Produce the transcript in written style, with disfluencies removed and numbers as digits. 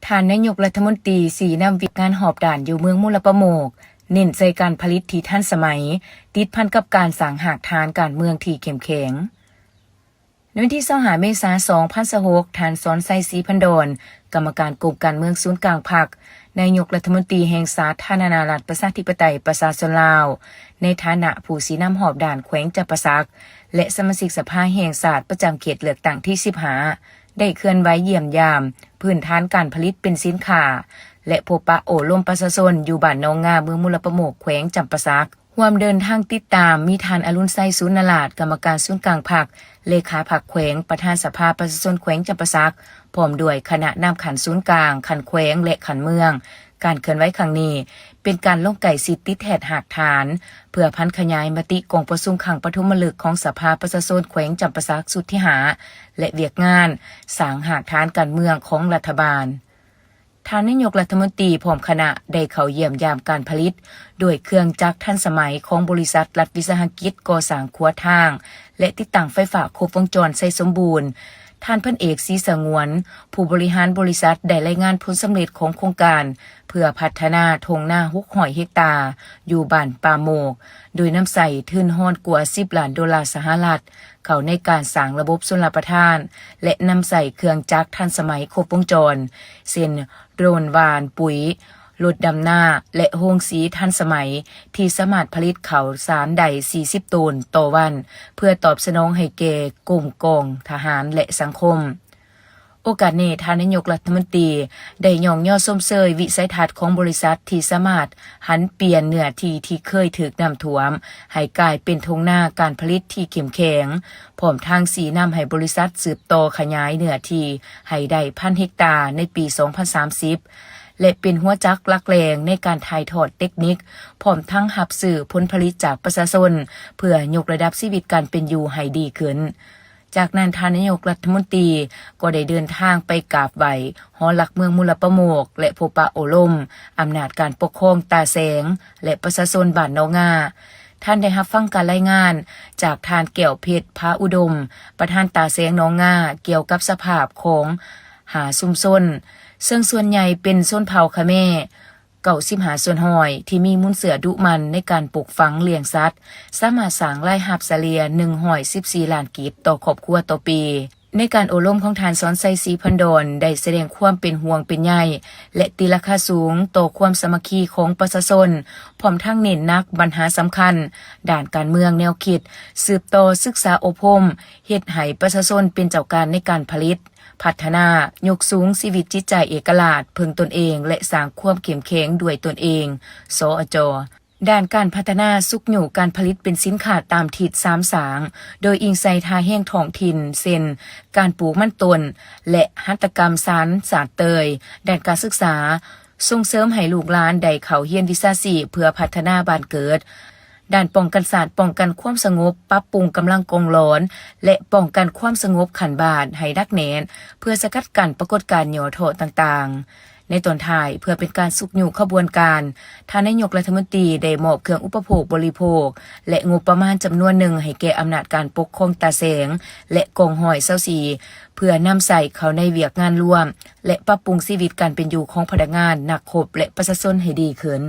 ท่านนายกรัฐมนตรีสีนำวิกงานหอบด่านอยู่เมืองมุลประโมกเน้นใจการผลิตที่ทันสมัยติดพันกับการสร้างหากฐานการเมืองที่เข้มแข็งในวันที่25 เมษายน 2026ท่านสอนไซศรีพันดรกรรมการกลุ่มการเมืองศูนย์กลางพรรคนายกรัฐมนตรีแห่งสาธารณรัฐประชาธิปไตยประชาชนลาวในฐานะผู้สีนำหอบด่านแขวงจำปาสักและสมาชิกสภาแห่งชาติประจำเขตเลือกตั้งที่15ได้เคลื่อนไหวเยี่ยมยามพื้นฐานการผลิตเป็นสินค้าและพบปะโอล้มประชาชนอยู่บ้านนองงาเมืองมุลประโมกแขวงจำปาสักร่วมเดินทางติดตามมีท่านอรุณไซสุนราชกรรมการศูนย์กลางพรรคเลขาพรรคแขวงประธานสภาประชาชนแขวงจำปาสักพร้อมด้วยคณะนำขันศูนย์กลางขันแขวงและขันเมืองการเคลื่อนไหวครั้งนี้เป็นการลงไก่สิทธิแทนหากฐานเพื่อพันขยายมติกองประชุมขังปฐมฤกษ์ของสภาประชาชนแขวงจำปาสักสุดที่หาและเวียกงานสร้างหากฐานการเมืองของรัฐบาลท่านนายกรัฐมนตรีพร้อมคณะได้เข้าเยี่ยมยามการผลิตด้วยเครื่องจักรทันสมัยของบริษัทรัฐวิสาหกิจก่อสร้างขัวทางและติดตั้งไฟฟ้าครบวงจรใช้สมบูรณ์ท่านพันเอกศรีสงวนผู้บริหารบริษัทได้รายงานผลสำเร็จของโครงการเพื่อพัฒนาทงหน้า600 เฮกตาร์อยู่บ้านป่าโมกโดยน้ำใส่ทุนฮ้อนกว่า$10 ล้านสหรัฐเข้าในการสร้างระบบชลประทานและนำใส่เครื่องจักรทันสมัยครบวงจรเช่นโดรนหว่านปุ๋ยรถดำหน้าและโฮงสีทันสมัยที่สามารถผลิตข้าวสารได้40 ตันต่อวันเพื่อตอบสนองให้แก่กลุ่มกองทหารและสังคมโอกาสนี้ท่านนายกรัฐมนตรีได้ย่องย่อชมเชยวิสัยทัศน์ของบริษัทที่สามารถหันเปลี่ยนเนื้อที่เคยถูกน้ำท่วมให้กลายเป็นทงหน้าการผลิตที่เข้มแข็งพร้อมทางสีนำให้บริษัทสืบต่อขยายเนื้อที่ให้ได้1,000 เฮกตาร์ในปี 2030และเป็นหัวจักรหลักแรงในการถ่ายทอดเทคนิคพร้อมทั้งรับซื้อผลผลิตจากประชาชนเพื่อยกระดับชีวิตการเป็นอยู่ให้ดีขึ้นจากนั้นท่านนายกรัฐมนตรีก็ได้เดินทางไปกราบไหว้หอหลักเมืองมุลประโมกและพบปะโอลมอำนาจการปกครองตาแสงและประชาชนบ้านนองงาท่านได้รับฟังการรายงานจากท่านแก้วเพชรพระอุดมประธานตาแสงนองงาเกี่ยวกับสภาพของหาชุมชนซึ่งส่วนใหญ่เป็นชนเผ่าคาเม95 ส่วนห้อยที่มีมูลเสือดุมันในการปลูกฝังเลี้ยงสัตว์สามารถสร้างรายรับเฉลี่ย114 ล้านกีบต่อครอบครัวต่อปีในการอบรมของท่านสอนไซศรีพันดรได้แสดงความเป็นห่วงเป็นใยและตีราคาสูงต่อความสามัคคีของประชาชนพร้อมทั้งเน้นหนักปัญหาสำคัญด้านการเมืองแนวคิดสืบต่อศึกษาอบรมเฮ็ดให้ประชาชนเป็นเจ้าการในการผลิตพัฒนายกสูงชีวิตจิตใจเอกราชพึงตนเองและสร้างความเข้มแข็งด้วยตนเองสอจด้านการพัฒนาสุกหยู่การผลิตเป็นสินค้าตามทิศ3 สางโดยอิงใส่ทาแห้งท้องถิ่นเช่นการปลูกมันต้นและหัตถกรรมสารศาสตร์เตยด้านการศึกษาส่งเสริมให้ลูกหลานได้เข้าเรียนวิชาชีพเพื่อพัฒนาบ้านเกิดด้านป้องกันศาสตร์ป้องกันความสงบปรับปรุงกำลังกองร้อนและป้องกันความสงบขันบาดให้นักแน่นเพื่อสกัดกั้นปรากฏการณ์หย่อโทษต่างๆในตอนท้ายเพื่อเป็นการสุกหยู่ขบวนการท่านนายกรัฐมนตรีได้มอบเครื่องอุปโภคบริโภคและงบประมาณจำนวนหนึ่งให้แก่อำนาจการปกครองตาแสงและกองห้อยเศร้าสีเพื่อนำใส่เข้าในเวียกงานร่วมและปรับปรุงชีวิตการเป็นอยู่ของพนักงานนักขบและประชาชนให้ดีขึ้น